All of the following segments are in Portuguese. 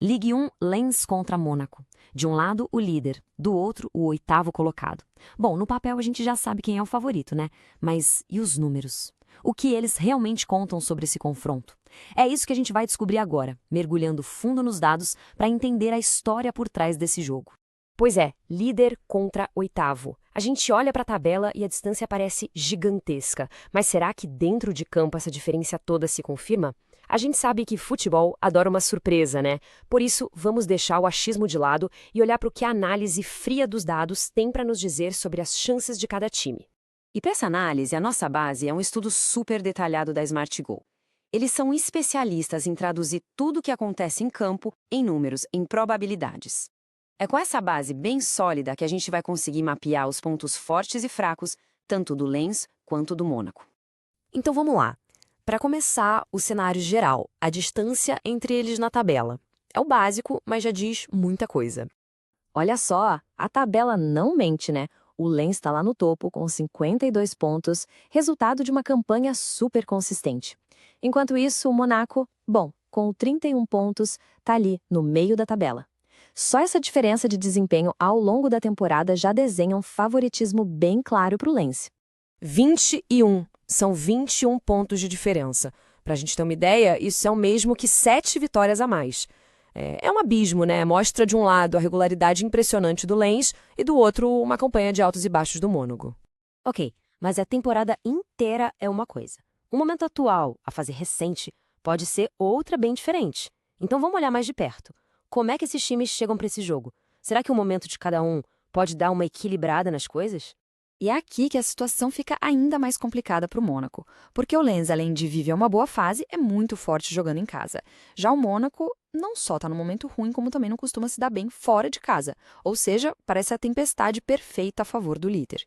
Ligue 1, Lens contra Mônaco. De um lado, o líder, do outro, o oitavo colocado. Bom, no papel a gente já sabe quem é o favorito, né? Mas e os números? O que eles realmente contam sobre esse confronto? É isso que a gente vai descobrir agora, mergulhando fundo nos dados para entender a história por trás desse jogo. Pois é, líder contra oitavo. A gente olha para a tabela e a distância parece gigantesca. Mas será que dentro de campo essa diferença toda se confirma? A gente sabe que futebol adora uma surpresa, né? Por isso, vamos deixar o achismo de lado e olhar para o que a análise fria dos dados tem para nos dizer sobre as chances de cada time. E para essa análise, a nossa base é um estudo super detalhado da Smart Goal. Eles são especialistas em traduzir tudo o que acontece em campo em números, em probabilidades. É com essa base bem sólida que a gente vai conseguir mapear os pontos fortes e fracos, tanto do Lens quanto do Mônaco. Então vamos lá. Para começar, o cenário geral, a distância entre eles na tabela. É o básico, mas já diz muita coisa. Olha só, a tabela não mente, né? O Lens está lá no topo com 52 pontos, resultado de uma campanha super consistente. Enquanto isso, o Mônaco, bom, com 31 pontos, está ali no meio da tabela. Só essa diferença de desempenho ao longo da temporada já desenha um favoritismo bem claro para o Lens. 21. São 21 pontos de diferença. Para a gente ter uma ideia, isso é o mesmo que 7 vitórias a mais. É um abismo, né? Mostra de um lado a regularidade impressionante do Lens e do outro uma campanha de altos e baixos do Mônaco. Ok, mas a temporada inteira é uma coisa. O momento atual, a fase recente, pode ser outra bem diferente. Então vamos olhar mais de perto. Como é que esses times chegam para esse jogo? Será que o momento de cada um pode dar uma equilibrada nas coisas? E é aqui que a situação fica ainda mais complicada para o Mônaco, porque o Lens, além de viver uma boa fase, é muito forte jogando em casa. Já o Mônaco não só está num momento ruim, como também não costuma se dar bem fora de casa, ou seja, parece a tempestade perfeita a favor do líder.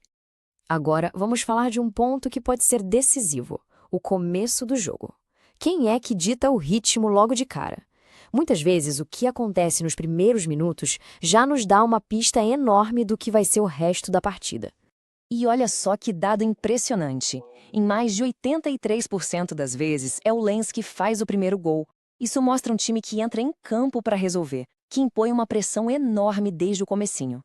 Agora, vamos falar de um ponto que pode ser decisivo, o começo do jogo. Quem é que dita o ritmo logo de cara? Muitas vezes, o que acontece nos primeiros minutos já nos dá uma pista enorme do que vai ser o resto da partida. E olha só que dado impressionante. Em mais de 83% das vezes, é o Lens que faz o primeiro gol. Isso mostra um time que entra em campo para resolver, que impõe uma pressão enorme desde o comecinho.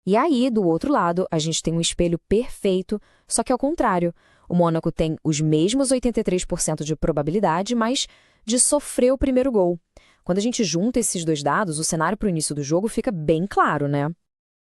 E aí, do outro lado, a gente tem um espelho perfeito, só que ao contrário. O Mônaco tem os mesmos 83% de probabilidade, mas de sofrer o primeiro gol. Quando a gente junta esses dois dados, o cenário para o início do jogo fica bem claro, né?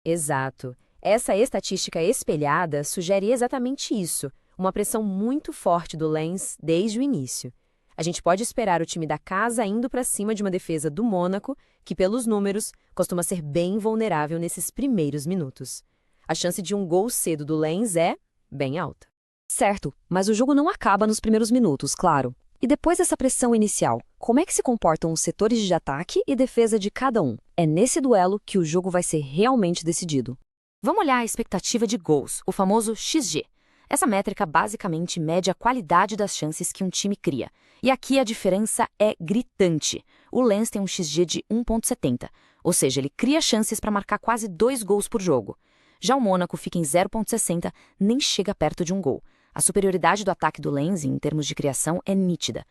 Exato. Essa estatística espelhada sugere exatamente isso, uma pressão muito forte do Lens desde o início. A gente pode esperar o time da casa indo para cima de uma defesa do Mônaco, que pelos números costuma ser bem vulnerável nesses primeiros minutos. A chance de um gol cedo do Lens é bem alta. Certo, mas o jogo não acaba nos primeiros minutos, claro. E depois dessa pressão inicial, como é que se comportam os setores de ataque e defesa de cada um? É nesse duelo que o jogo vai ser realmente decidido. Vamos olhar a expectativa de gols, o famoso XG. Essa métrica basicamente mede a qualidade das chances que um time cria. E aqui a diferença é gritante. O Lens tem um XG de 1,70, ou seja, ele cria chances para marcar quase 2 gols por jogo. Já o Mônaco fica em 0,60, nem chega perto de um gol. A superioridade do ataque do Lens em termos de criação é nítida.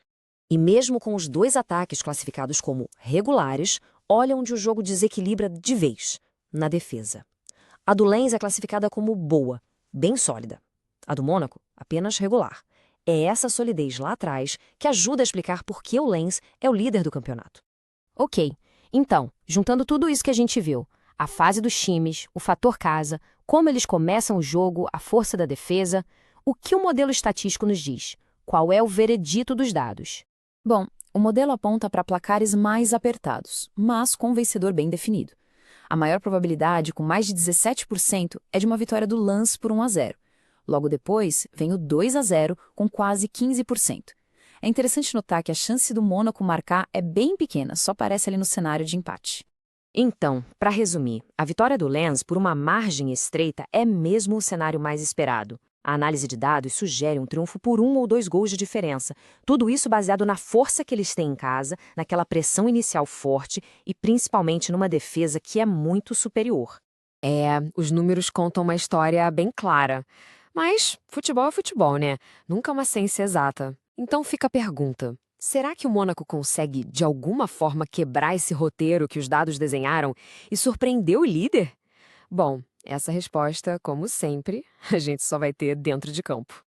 E mesmo com os dois ataques classificados como regulares, olha onde o jogo desequilibra de vez, na defesa. A do Lens é classificada como boa, bem sólida. A do Mônaco, apenas regular. É essa solidez lá atrás que ajuda a explicar por que o Lens é o líder do campeonato. Ok, então, juntando tudo isso que a gente viu, a fase dos times, o fator casa, como eles começam o jogo, a força da defesa, o que o modelo estatístico nos diz? Qual é o veredito dos dados? Bom, o modelo aponta para placares mais apertados, mas com um vencedor bem definido. A maior probabilidade, com mais de 17%, é de uma vitória do Lens por 1-0. Logo depois, vem o 2-0, com quase 15%. É interessante notar que a chance do Mônaco marcar é bem pequena, só aparece ali no cenário de empate. Então, para resumir, a vitória do Lens por uma margem estreita é mesmo o cenário mais esperado. A análise de dados sugere um triunfo por 1 ou 2 gols de diferença. Tudo isso baseado na força que eles têm em casa, naquela pressão inicial forte e principalmente numa defesa que é muito superior. Os números contam uma história bem clara. Mas futebol é futebol, né? Nunca uma ciência exata. Então fica a pergunta. Será que o Mônaco consegue, de alguma forma, quebrar esse roteiro que os dados desenharam e surpreender o líder? Bom, essa resposta, como sempre, a gente só vai ter dentro de campo.